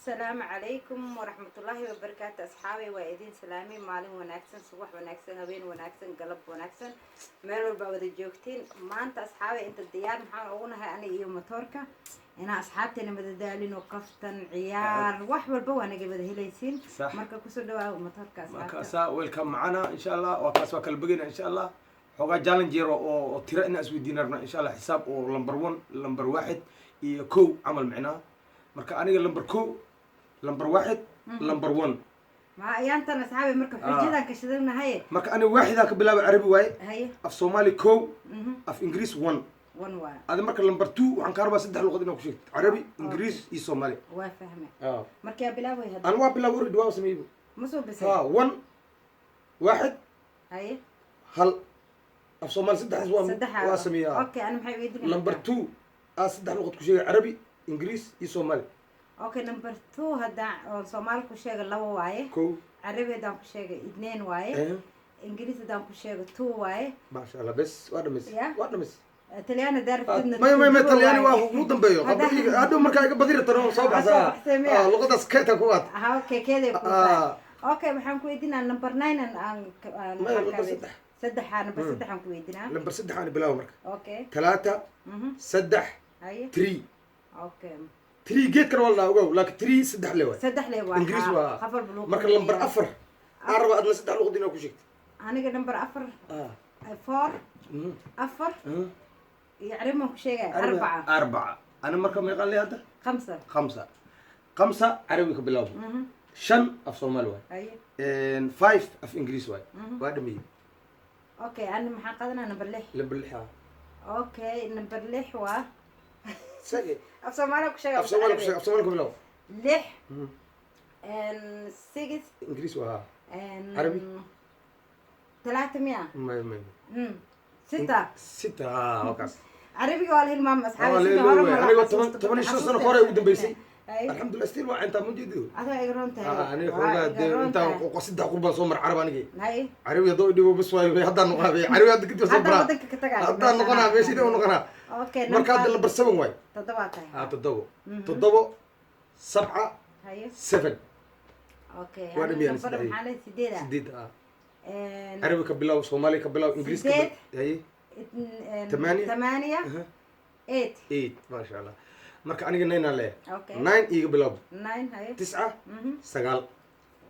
السلام عليكم ورحمة الله وبركاته أصحابي وإيدين سلامي مالين وناكسن صبح وناكسن هبين وناكسن قلب وناكسن ميل والبا جوجتين ما أنت أصحابي أنت الديار محاول أقولها أنا إيو مطوركا أنا أصحابتي أنا مددالين وقفتن عيار وحول بوا أنا قبل هيليسين مركا كسر دوا ومطوركا أصحابتي مركا ويلكم معنا إن شاء الله وكاس وكل بقينا إن شاء الله حوجا جالنجير وترى إن أسود دينارنا إن شاء الله حساب ولمبر 1 لمبر 1 كو عمل معنا مركا أنا لمبر كو لمبر 1 لمبر 1 ما أيانتنا أصحابي مركا حجدا كشدنا هاي مركا أنا واحد هاك بلاد عربي واي هاي أف صومالي كو أف إنجليز 1 واي هذا مركا لمبر 2 وعن كهرباء 6 لغات إنه كشيت عربي إنجليز إي صومالي وافهمه مركا بلاوي هذا أنا وابلا ورد واو سميبو مسو بس 1 واحد هاي هل أف صومالي 6 حزوان واسميها أوكي أنا محي بيدني لمبر 2 6 لغات كشيت عربي إنجليز إي صومالي اوكي نمبر 2 هدا Soomaali ku sheega 2 waaye كو Carabi hadaan ku sheegay 2 waaye Ingiriis hadaan ku sheegay 2 waaye ما شاء الله بس واحد مس Talyaani daartidna ما Talyaani waa ugu dambeeyo qabadiga hadhow markaa iga badira tano soo baxsaa luqadaas keeta ku waad okay keeda ku tahay okay waxaan ku weydiinaa number 9 aan saddex number 3 aan ku weydiinaa number 3 aan bilaaw marka okay 3 3 haye 3 okay 3 geed kale wala ogow laakiin 3 3 leeyahay 3 leeyahay Ingiriis waa khafar buluug marka number 4 arba adna 3 luqad inaa ku sheegtay aniga number 4 4 يعرف ما كشيء 4 أنا مركب ما يقال لي هذا 5 عربي كبلاو 5 أف صومال واي أيه 5 أف إنجليز واي واحد مية أوكي أنا محققنا نبلح أوكي نبلح وا سجى أف صومال كشيء أف صومال كبلاو لح and 6 إنجليز وها and عربي 300 ما 6 وكاس عربي قال المام أصحابي أنا قلت 18 سنة كورة ودم بيسي الحمد لله ستيل أنت موجود هذا يقرون تاني أنا خوجا أنت قصيد قربان صومر عربي هاي عربي يضوي ديو بس واي هذا نقابي عربي هذا كده صبرا هذا نقنا بيسي ده نقنا أوكي مركز اللي برسمه واي تضبط تضبط 7 هاي 7 أوكي وانا مية نفرم على سديد عربي كبلاو صومالي كبلاو إنجليزي كبلاو هاي 8 8 ما شاء الله marka aniga 9 aan leeyahay 9 iga bilaab 9 haye 9 9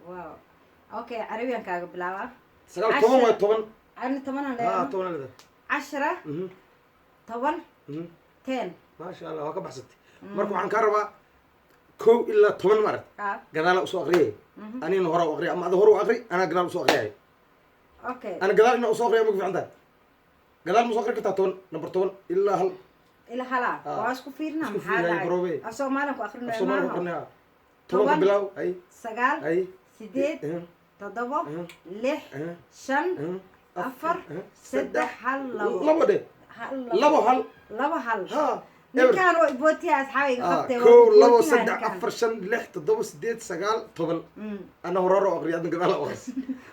wow okay carabiyan kaaga bilaaba 9 10 waa 10 ana 10 aan leeyahay 10 aan leeyahay 10 10 ma sha Allah waa ka baxsatay marka waxaan ka rabaa 1 ilaa 10 marad gadaal u soo aqriyay anina hore u aqriyay ama hore u aqri ana gadaal u soo aqriyay okay ana gadaal ina u soo aqriyay ma fiicnaa gadaal ma soo aqri kartaa 10 number 10 ilaa hal إلى هلا واسكو فيرنا محل الصومالي كأخرنا ما هو بلاو أي سجال أي سديد تضبط لح شن أفر سد حل لبو ده لبو حل ها نكانوا بوتي أصحابي خبطي لبو سد أفر شن لح تضبط سديد سجال طبل أنا هرارو أغرياد نقدر أقص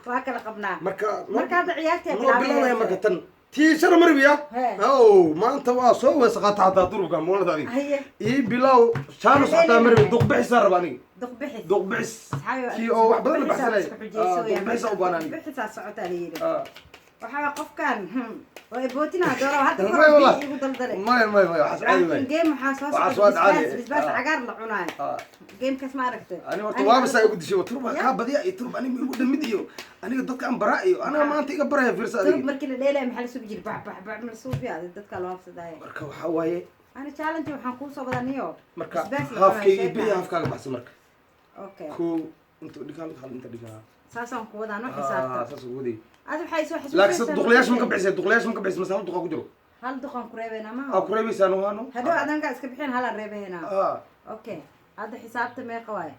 وهكذا قبنا مركا بعياتي بلاو يا مركا تن تي شر مربيا أو ما أنت واسو وسقط على ضرب كم ولا ذلك إيه بلاو شانو سقطا مربي دق بحس رباني دق بحس كي أو واحد بدل بحس لي دق بحس أو باناني بحس سقط عليه وحنا قف كان ويبوتنا دورة حتى فرق يقول دلدلة ما حسب جيم حاسوس بس عقار لعنان جيم كاس ما عرفته أنا وطواب سايقول شيء وتربى كابديا يتربى أنا يقول مديو أنا قدك أم برائي أنا ما أنت إقبرها في رسالة تربى مركل الليلة محل سوق يجيب بعمل سوق فيها دتك الوافس ده مركب حواي أنا challenge وحنقول صبر نيو مركب هافكي بيا هافكي بحس مركب أوكي كو أنتوا دكان خال أنت دكان ساسون كودا أنا حسابته ساسون كودي هذا حيسو حسب لكن الدخلياش ممكن بحس مثلا دقة كجرو هل دقة قريبة ما أو قريبة سانو هانو هذا أنا قاعد أسكبحين هلا قريبة هنا أوكي هذا حسابته ما قوي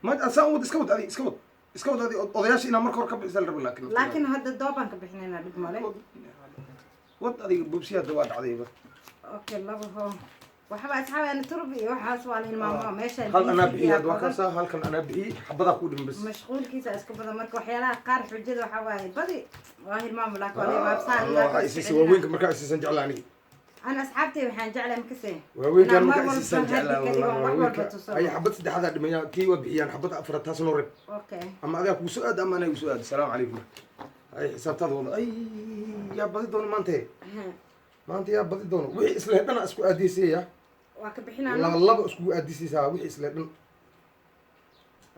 ما أساوي اسكوت هذه اسكوت هذه أضياش إنا مركور كبر سلر لكن هذا الدوبان كبحين هنا بجمله وات هذه بوبسيات دوات عادية أوكي الله هو وحبا أصحابي أنا تربي وحاس والله الماما ماشي هل أنا بهي هاد وكاسة هل كان أنا بهي حبضا كودم بس مشغول كيسا اسكو بدا مركو وحيالها قار حجد وحواهي بدي والله الماما لاك والله ما بسان الله إسيسي ووينك مركا إسيسي نجعلاني أنا أصحابتي وحين جعله مكسين waaweynkaan marka isiisaan jeclaa ay xabad saddexaad dhimayaan kii waa bixiyaan xabad afraad taas loo reeb أوكي ama adiga kugu soo aad ama anaga soo aad salaamu calaykum ay xisaabtaada wada ay yaa badi doono maanta yaa badi doono wixii isla dhana isku aadiisaya وكبحنا laba iskugu aadiisaysaa wixii isla dhan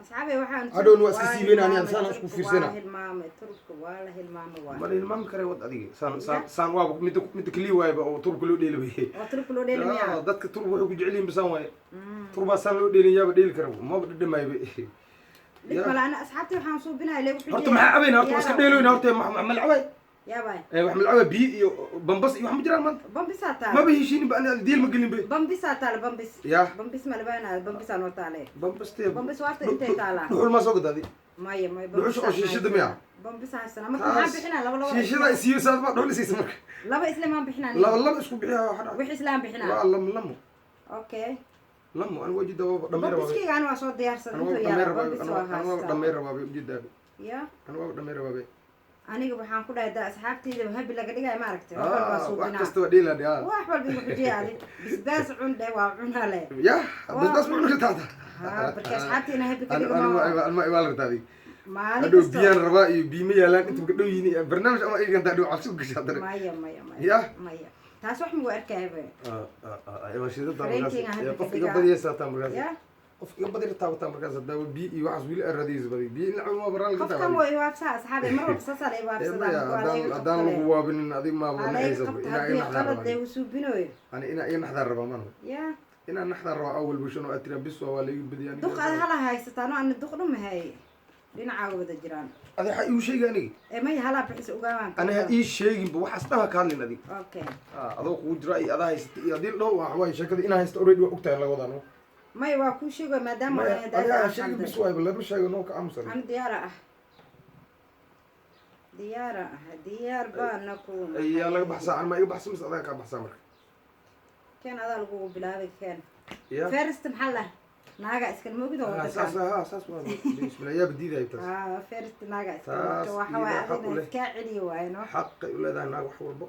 أصحابي وحين hadhowna waa iska siibeynaa aniga saan isku fiirsana المام ترك والله المام ma la hilmaami karay wad adiga saan waaba midda keliya waayba oo turubka loo dheeli waye وترك له ديل مياه dadka turub waxay ku jecel yihiin basaan waaye turbaa saan loo dheelin yaaba dheeli kara maba dhadhamaayba لكن أنا أصحابتي وحين صوبنا ليه horta maxaa cabayna horta waa iska dheeloyna horta ma la cabay يا باي wax ma la cabay biyo iyo bambas iyo wax ma jiraan maanta بمبس هاتال maba heshiinin ba aniga diil ma gelin be بمبس هاتال بمبس يا. بمبس ما لبانا بمبس أنا وتالي bambastee بمبس وقت أنت تالا dhuxul maa soo gadaadi ماي ماي dhuxusha oo shiishada miya بمبس هالسنة ما كنا بحنا لا shiishada isiiyo saad ma dhuxul isiisa marka لا إسلام ما بحنا laba isku bixiya waxa dhaca وح إسلام بحنا waa lamo أوكي aniga wajida waa dhameer بمبس waa كي أنا وصوت ديار aniga سنتو waa يا dhameer بمبس waa aniga waa وهاستا dhameer waa ujeedaa يا aniga waa dhameer waa aniga waxaan ku dhahay asxaabteyda habi laga dhigay ma aragtay wax kasta waa dheelaa yaa wax walba igu xujiyay bisbaas cun dhay waa cunale ya bas ma cunta taata ha barka asxaabteena habi ka dhigay ma iwaal rabtaadi maalin hadhow biyaan rabaa iyo biima yaalaan inta ka dhow yihiin barnaamij ama igan taa dhow cabsi u gashaa dare maya ya maya taas wax ma arkayba ay washida Fareenkiina qof hadda iga ka badiya saataa markaas ya qof iga badiya taabata markaas hadda biyo iyo waxaas wili aradiis badi biyo in la baraan ka qofkan way waabsa asxaabi mar walba sasal ay waabsadaan haddaan lagu waabinin adig maa alayka qabta hadii qalad ay usubinoy ani ina naxdar rabaa man ya ina naxdar rabaa awal bulshano atira bis waa la badiyaan duq aad hala haysataan aan duq dhumahay dhinacaaga wada jiraan adi waxa ii sheegay aniga may hala bixis ugaawaan ani ha ii sheegin ba waxaas dhan ka hadlin adiga okay adoo kugu jira ay adaa haysta iyo hadii dhow wax way sheekada inaa haysta already waa ogtahay laga wadano may waa ku sheego maadaama ay adaa sheegay bis way bal la sheego noo ka amsan aan diyaara diyaar baana ku ay laga baxsaa aan ma iga baxsan mis adaa ka baxsaa marka keen adaa lagu bilaabay keen ya first maxalla naaga iska moogido saas waa bismillah ya badiida ay taas first naaga iska waxa waa adina iska celiyo waayno xaq ay leedahay naag wax walba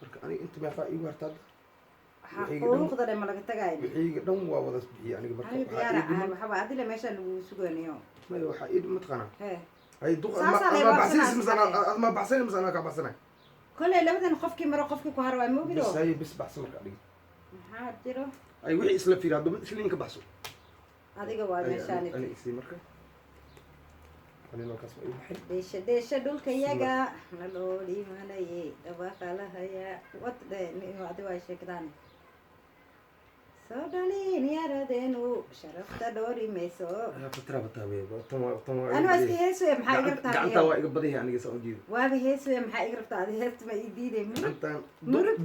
marka aniga inta meeqa ii wartaad xuquuqda ma laga tagay wixii dhan waa wada bixiya aniga marka waxa waa adila meesha lagu suganayo may waxa ii matqana he ay duq ma baxsan misana ka baxsanay kulay labadan qofkii maro qofkii ku harwaa moogido bis hay bis baxsan marka adiga maxaa jiro ay wixii isla fiir hadba isliin ka baxso adiga waa meeshaan ani isii marka ani loo kasba ii baxay deesha dhulka yaga la looli manay dhawaqa la haya wadde adiga waa sheekadaan soo dhalin yaradeenu sharafta dhoori mayso fatra bataabe ana iska heeso maxaa iga rabtaa gacanta waa iga badaya aniga soo jeedo waaba heeso maxaa iga rabtaa adiga heesto ma ii diiday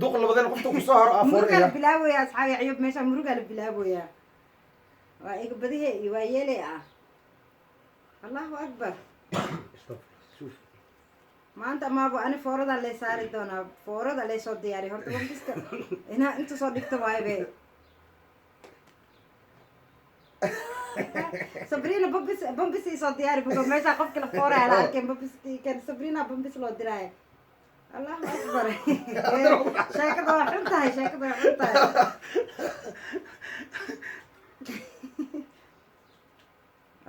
duq labadeen qofta ku soo haro muruga bilaabaya asxaabi ayub meesha muruga la bilaabaya waa iga badihe iyo waa yeelay ah allahu akbar maanta maabo ani foorada lay saari doonaa foorada lay soo diyaariy horta wambiska inaa inta soo dhigta waaybe sabrina bambis soo diyaari bugo meesha qofki la fooraya la arkeen bambiskii kan sabrina bambis loo diraayo allahu akbar sheekada waa xun tahay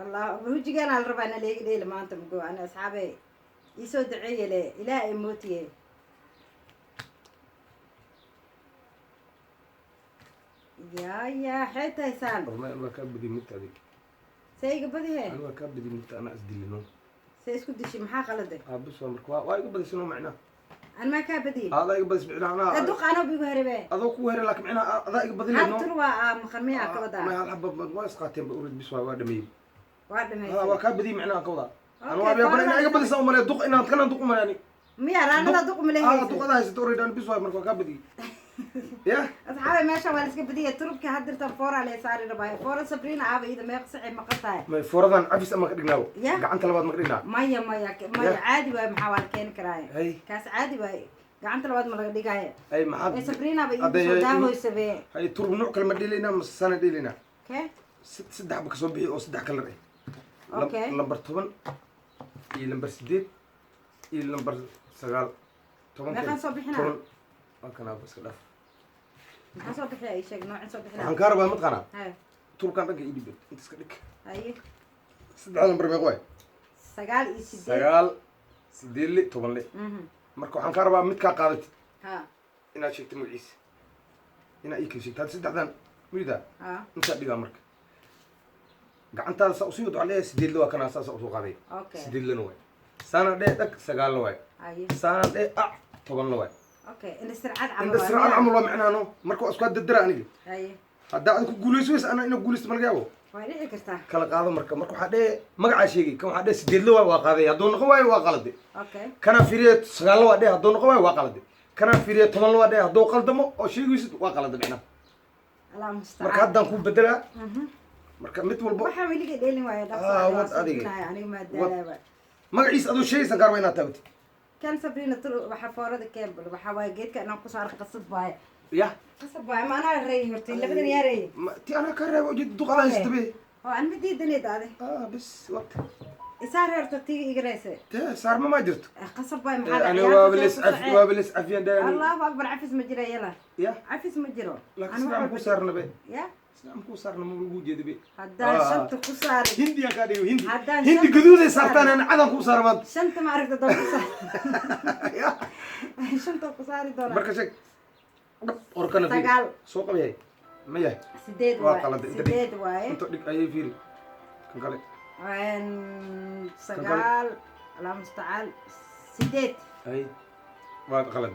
الله وجينا على ربعنا ليه ما أنت بقول أنا أصحابي يسود عيلة إلى موتي يا حتى يسال والله كان بدي مت هذيك سيق بدي هي أنا كان بدي مت أنا أسدي لنا سيسكت دشي محا خلده بس مركوا وايد بدي شنو معنا أنا ما كان بدي هذا يقبل سمعنا أنا أدق أنا بيقهر به هذا كوهر لك معنا هذا يقبل لنا حتى روا مخمية كودا ما الحب ما يسقطين بقول بس واحد ميل واحد ميل هذا كان بدي معنا كودا أنا أبي أقول إن يقبل يسوي ملي دق إن كنا دق ملاني مية أنا لا دق ملي هذا دق هذا يستوري دان بس واحد مركوا كان بدي يا أصحابي ماشى ولا سك بدي تربك هدرت فورة على يساري رباي فورة سبرينا عابي إذا ما يقصع ما قطعه ما فرضاً عفيس أما كدقناه يا قعنت لبعض مقرينا مية عادي ويا محاول كين كراي هاي كاس عادي ويا قعنت لبعض ما دقاية أي محد سبرينا بيجي سوداء ويسبي هاي ترب نوع كلمة ديلنا مس سنة ديلنا كه ست حبك صبي أو ست كلر أوكي لمبر طبعا لمبر سديد لمبر سجال طبعا ما كان صبي هنا ما كان بس كده maxaa soo bixiya ay sheeg noocan soo bixinaa waxaan kaa rabaa mataqaanaa hay turkan dhanka ii dhib inta iska dhig haye 3 lambar meeq waay 9 iyo 8 9 8 10 marka waxaan kaa rabaa mid kaa qaadatid ha inaad sheegto magaciisa inaad ii kala sheegto hadda saddexdan wiida ha intaa dhigaa marka gacantaada saa usii wad waxaa leeyahay 8 waa kanaa saasa usoo qaaday okay 8 lana waay saana dhee dhag 9 waay haye saana dhee 10 waay okay in sircad inta sircad camal waa macnaano marka waa isku dadara aniga haye hadda aad ku guulayso weys ana ina guulaysto malaga yaabo way dhici kartaa kala qaado marka waxaa dhee magacaa sheegay kan waxaa dhee 8 waay waa qaaday hadduu noqon waayo waa qalade okay kana fiiriye 9 waa dhee hadduu noqon waayo waa qalade kana fiiriye 10 waa dhee hadduu qaldamo oo sheegaysid waa qalade macnaha allah musta'an marka haddaan ku bedelaa marka mid walba waxa weliga dheelin waayo wad adiga aniga ma daalaaba magaciisa adoo sheegaysan gaar waa inaad taagtid kan sabrina tul waxa foorada keebal waxa waa geedka inaan ku saar qasab baay ya qasab baay ma ana reey hortay labadan yaarey ti ana ka reebo jid duqada haystabe oo aan ma diidanay daade bis waqti isaar horta tii iga reesay te saar ma jirto qasab baay maxaa ana waa bilis afiyan daani allahu akbar afis ma jira yala ya afis ma jiro laakiin aan ku saarna be ya aan ku saarna ma ugu jeedabe haddaan shanta ku saari hindi ka dhigo hindi haddaan hindi gaduuday saartaan aan cadan ku saarmaan shanta ma aragta doon ku saar ya shanta ku saari doona marka sheeg orkana fi sagaal soo qabay ma yahay 8 waa waay qalad 8 waay inta dhig ayay fiiri kan kale sagaal allah musta'an 8 ay waa qalad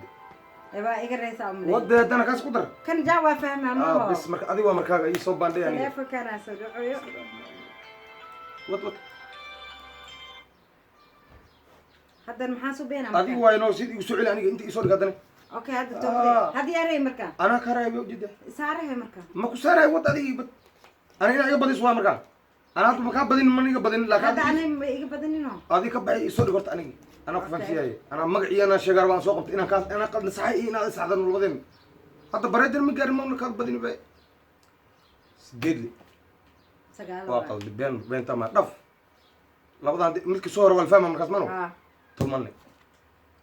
eba iga reesa amle wada hadana kaas ku dar kan jaa waa fahmaa ma bis marka adiga waa markaaga ii soo baandhay aniga telefonkana soo dhacayo wad hadda maxaa soo beenaa adiga waa inoo sid igu soo celi aniga inta ii soo dhig hadana okay hadda toobay hadda yaray marka ana ka reebo jida saarahay marka ma ku saaray wad adiga bad ana ina iga badis waa marka ana hadda ma ka badin ma iga badin hadda laakiin anay ma iga badanino adiga ka baxay ii soo dhig horta aniga ana ku faansiyahay ana magaciya ana sheegar waan soo qabtay inaan qad nasaxay ina saxdan labadeen hadda bareedan ma gaarin ma ka badin bay sideedli sagaal waa qalad been tama dhaf labadan midka soo hor wal fahma markaas mano tumanne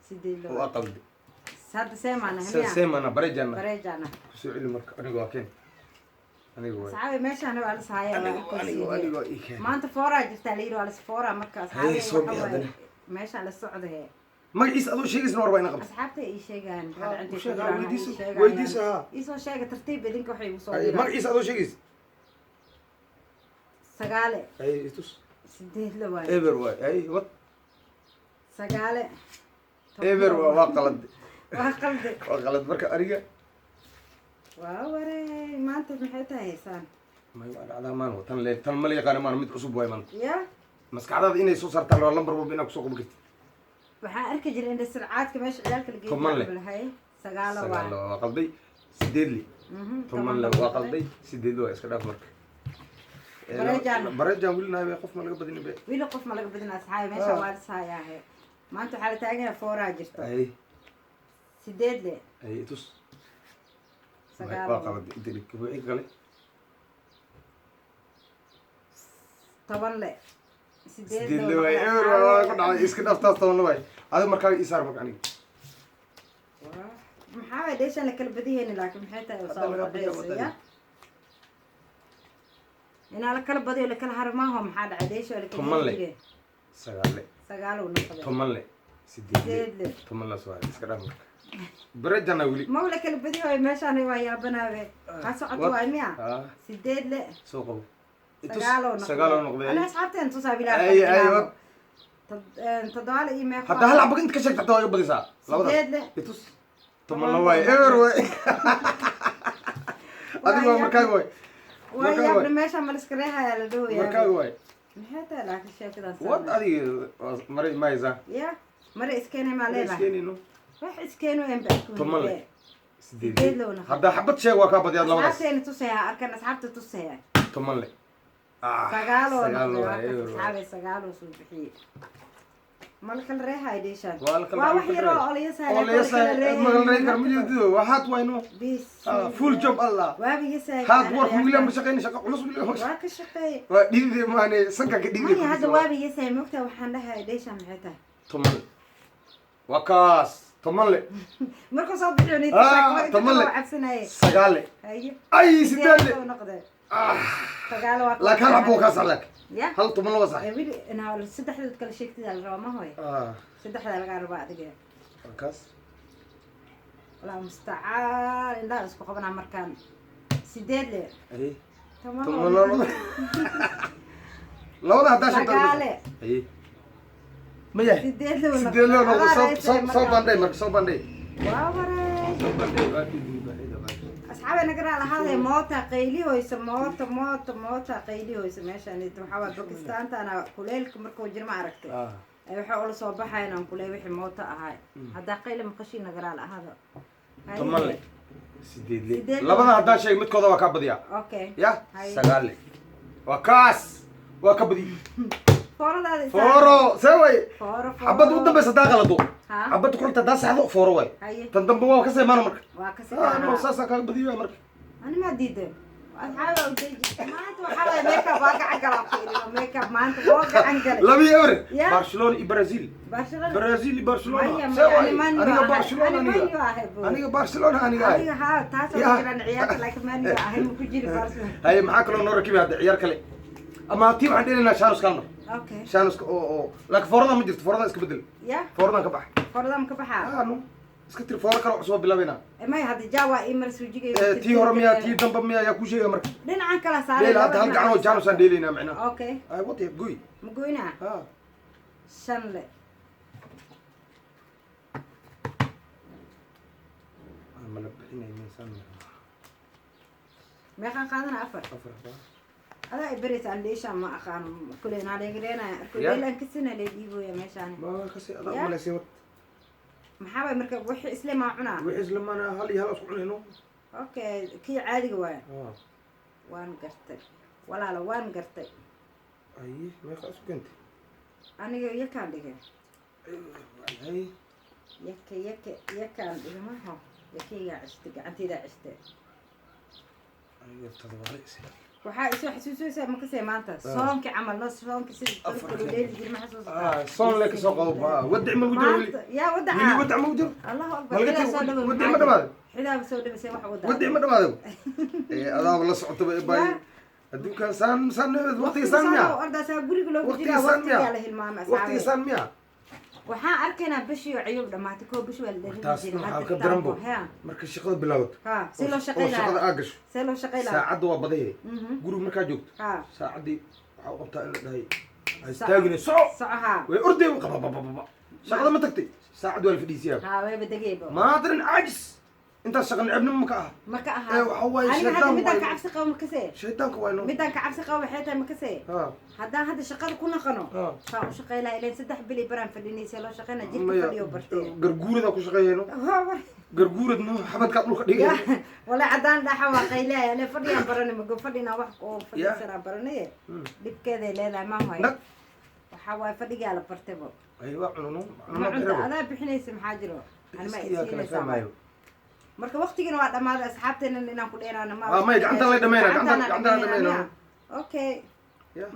sideed waa qalad hadda seemana hamiya seemana bareejana bareejana kusoo celi marka aniga waa keen aniga waa saxaabi meeshaan waa la sahayaa aniga ii keen maanta foora jirta la yiri waa la foora marka Hey, soo saxaabi bixi meeshaan la socday magaciisa adoo sheegaysna war baa ina qabta asxaabta ay sheegaan weydiisa isoo sheega tartiib idinka waxay ugu soo magaciisa adoo sheegaysa sagaale ay tus 8 la waay eber waay ay wad sagaale eber waa qalad waa qalde waa qalad marka aniga waa waray maanta maxay tahay heesaan may waa dhacdaa maan tan ma la yaqaan maan mid cusub waay maanta ya maskaxdaada inay soo saartaan waa lambar walba inaad kusoo qaban kartid waxaan arki jiray in sircaadka meesha ciyaalka la Toban le. geeyo lahay sagaalo sagaal waa waa qalday sideedli toban le waa qalday sideedli waa iska dhaaf marka bareejaan wili nahay qof ma laga badin be wili qof ma laga badin asxaabi meesha waa lisahayaahe maanta waxaa la taagan yahay fooraa jirto ay 8 le ay tus sagaal waa qalad inta dhig wixii kale 10 le sideedli waay eber waa ku dhacday iska dhaaftaas toban waay adiga markaaga ii saar marka aniga maxaa way deeshaan la kala badiyeen laakiin maxay tahay oo soo qadaysiya inaa la kala badiyo la kala harmaaho maxaa dhacay deeshaan la Toban kala le. badiyeen sagaal le sagaal uu noqday toban le sideedli sideed le toban la soo iska dhaaf marka bareejana wili ma la kala badiyo meeshaan waa yaabanaabe ka socoto waa miya 8 le soo qabo sagaal uu noqday ana asxaabteen tusaa bilaa ay ay wad toddobaal iyo meeqa hadda hal abag inta ka sheegta waa iga badisaa labada 8 le itus toban la waay eber waay adiga markaaga waay waa yaabna meeshaan ma liska reehaya la dhowyaa markaaga waay maxay tahay laakiin sheekadan wad adiga maray maysa ya mara iskeenay ma leedahay iskeenino wax iskeenu en baa Toban le. sideed sideed lowna hadda xabad sheeg waa kaa badiyaad labadaas asxaabteena tusaya arkan asxaabta tusaya toban le sagaaloo sagaal noqday waay eber waay asxaabay sagaaloo soo bixiyey malkal reehay deeshaan waa la kala waa wax yaroo oo la yasaay magal reey kar mijido waxaad wayno bis full job allah waabi yasaay haad war wiilam shaqeyn shaqa culus wiilam waa ka shaqeey waa dhigde maane sanka ka dhigde maya hadda waabi yasaay mogtaa waxaan dhahay deeshaan maxay tahay toban waa kaas tomanle markuu soo bixiyay tomanle cabsanay sagaale ay sideedle sagaale waa la kala buu ka salak ya hal tomanle wasax wili ina saddexda kala sheegtida la rabo ma hooy saddexda laga rabo adiga kaas wala musta'an inda isku qabana markaan sideedle ay tomanle labada hadda shaqada sagaale ay maya sideedle no soo banday marka soo banday waa waray أصحابي نقرأ على هذا موتة قيلي هويس موتة قيلي هويس ماشي يعني تحاول باكستان أنا كليل كمركو جرم عرفتي وحاول صباحا أنا كليل وحي موتة هاي هذا قيل مقشي نقرأ على هذا تمام سيدي لبنا هذا شيء متكودا وكابديا أوكي يا سجالي وكاس وكابدي فورو سوي حبض قدام بس ده غلطو حبض كنت ده صحده فورو واي تندم بوا كسي ما مرك انا اساسا كان بدي مرك انا ما ديده احاول ما انت حاول ميك اب واقع قلب ميك اب ما انت واقع عنقل لا بيوري برشلونه برازيل برازيل برشلونه سوي انا برشلونه انا برشلونه انا ها تاسو كان عيال لكن ما انا اهم كجيري برشلونه هي معاك لو نور كيف هذا عيال كلي اما تيم عندنا شانوس كلمه اوكي شانوس او لك فورنا ما جرت فورنا اسك بدل يا فورنا كبح فورنا كبح نو اسك تري فورنا كلو عصب بلابينا ما هذا جاوا ايمرس وجيجي تي هرميا تي دمب ميا يا كوشي مرك دين عن كلا صار لا هذا هل قعنو جانوس ديلينا معنا اوكي اي وات قوي مقوينا شنله ما لبحنا انسان ما كان قادنا افر هذا إبريت عن ليش ما أخان كلنا على جرينا كلنا كسينا اللي يجيبوا يا مشان ما كسي هذا ولا سوى محاول مركب وحي إسلام معنا وحي إسلام أنا هل أصبح هنا أوكي كي عادي وين وان قرتك ولا لا وان قرتك أيه ما خلاص كنت أنا يكان دقيقة أيه يكان دقيقة ما هو يكي عشت أنت إذا عشت أيه تضوى رئيسي waxaa isoo xasuusaysaa ma kasee maanta soonki camalna soonki sida leeli jir ma xasuustaa soon leek soo qabo wadac ma wujiro yaa wadaca wili wadac ma wujiro allahu akbar ila soo dhawo wadac ma dhamaado xidaab soo dhawisay wax wadac wadac ma dhamaado adaab la socoto bay adduunka san waqtiga san miya ardaasa guriga loo jiraa waqtiga la hilmaamay waqtiga san miya waxaan arkaynaa bishii ciyub dhamaatay koo bish waa la dheerin jiray hadda ka daranbo marka shaqada bilowd si loo shaqeeyo shaqada aagasho si loo shaqeeyo saacad waa baday guriga marka joogto saacadii waxa uu qabtaa in la dhahay istaagina soco way orday qaba shaqada ma tagtay saacad waa la fadhiisiyaa way badagayba ma adrin aajis inta shaqan cibna ma ka aha waxa way shaytaan midaan ka cabsi qabo ma kasee shaytaanka waa inoo midaan ka cabsi qabo waxay tahay ma kasee haddaan hadda shaqada ku naqano saa u shaqeylaa ileen 3 bil baraan fadhinaysa loo shaqeyna jirka fadhiyo bartay garguurada ku shaqeeyayno garguurad ma xabadka dhulka dhigay wala cadaan dhaxa waa qeylaa ile fadhiyaan barane ma go fadhina wax oo fadhiisana barane dibkeeda leedahay ma hoy waxa way fadhiga la bartaybo aywa cununo adaa bixinaysa maxaa jiro ana ma isiinaysa marka waqtigiina waa dhamaaday asxaabteena inaan ku dheeraano ma gacanta la dhameeyna gacanta la dhameeyna okay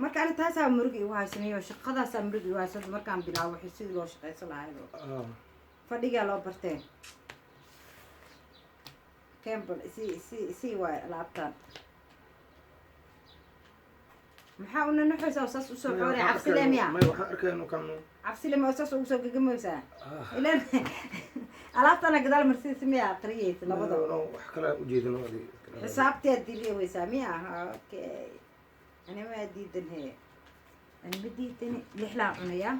marka ana taasaa murugi u haysanayo shaqadaas murugi u haysanayo markaan bilaabo wixii sidii loo shaqeysan lahaa fadhiga loo bartay Campbell si waa laabtaan maxaa una nuxaysaa saas u soo xooray cabsileemiya ma waxaan arkay inuu kan cabsileemiya saas ugu soo gagamaysaa ilaan alaabtana gadaal marsiis miya aqriyaysa labada wax kale u jeedino xisaabteed diiwaysaa miya okay ana ma diidan he ana ma diidan lixla cunaya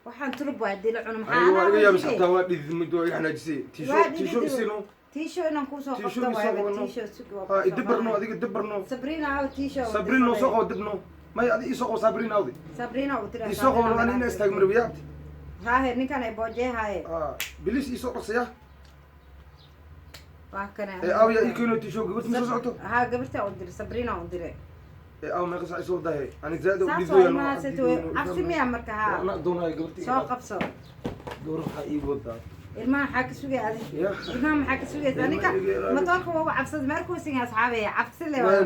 waxaan tulub waa dil cun maxaa ana waa yaab sabta waa dhidid mid waa xanaajisay tisho isino tisho inaan ku soo qabto waa tisho sugo ha idibarno adiga dibarno sabrina aw tisho sabrina soo qabo dibno ما يأذي يسوق صابرين أودي صابرين أو ترى يسوق وأنا هنا استجمر بيابتي ها هني كان يبوجه هاي بليس يسوق رصيا وهكذا أو يكونوا تشوق قبل مسوسعته ها قبلت أودري صابرين أودري أو ما قص يسوق ده أنا زاد وبيزوي ما ستوي عفسي مية مركها أنا دون هاي قبلتي سوق بسوق دور حقيقي وده ilmaha maxaa ka sugayay ilmaha maxaa ka sugayay aniga matoorka waa cabsad markuu singa asxaabay cabsi le waa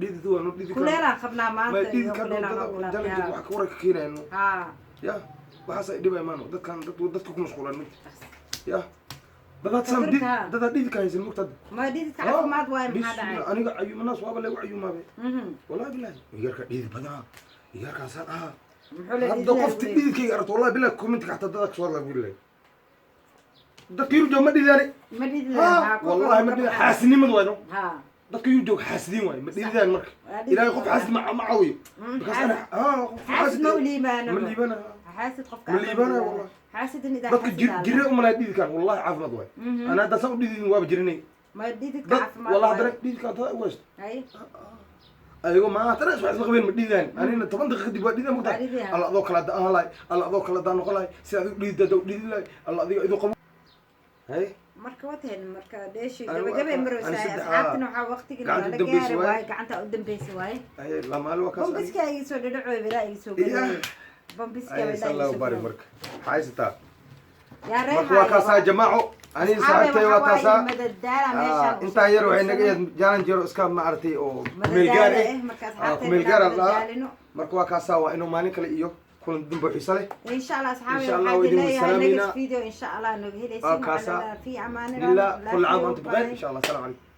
dhidid waa no dhidid kuleela qabnaa maanta iyo kuleela wax ka warka keenayno ha ya waxaas ay dhibay maano dadka ku mashquulaan mid ya dadaad dhidi ka haysan mugtad ma dhididka caafimaad waaye maxaa dhacay aniga ayuumanaas waaba lagu ayuumaabe wallahi bilahi igarka dhidi badanaa igarkaasaan ahaa hadda qofti dhididkayga aragto wallahi bilahi commentka xataa dada kasoo hadlaa buuri lahay dadka yurub joog ma dhididaan wallahi ma dhididaan xaasinimad waayno dadka yurub joog xaasidiin waaye ma dhididaan marka ilaahay qof xaasid ma caawiyo markaas ana xaasid ma liibaano ma liibana حاسد قفك من الليبان والله حاسد ان اذا dadka jire uma laha dhidi kan wallahi caafimaad waay ana hadda saan u dhidin waaba jirinay ما dhidid ka caafimaad wallahi hadda dhidi ka taa ugaas ay ayago ma tara iswax isla qabeen ma dhidaan anina 10 daqiiqo kadib waa dhidaan mugtaa alla adoo kala daan laay alla adoo kala daan noqon laay si aad u dhidida u dhidi laay alla adiga idoo qabo hay marka wateen marka deeshi gabagabay maraysaa asxaabtuna waxa waqtiga la gaaray waay gacanta u dambeysay waay ay la maal waa kaas bombiska ay soo dhadhacoy bilaa ay soo galay bombiska ay sallallahu barik marka haysata يا ريت marka waa kaasa jamaaco ani saartay waa kaasa inta yar waxay naga jaalan jiro iska ma artay oo meel gaar ah meel gaar ah marka waa kaasa waa inuu maalin kale iyo kulan dambe xiiso leh ان شاء الله اصحابي waxaan leeyahay next video ان شاء الله نوغ helaysiin في امان الله كل عام وانتم بخير ان شاء الله السلام عليكم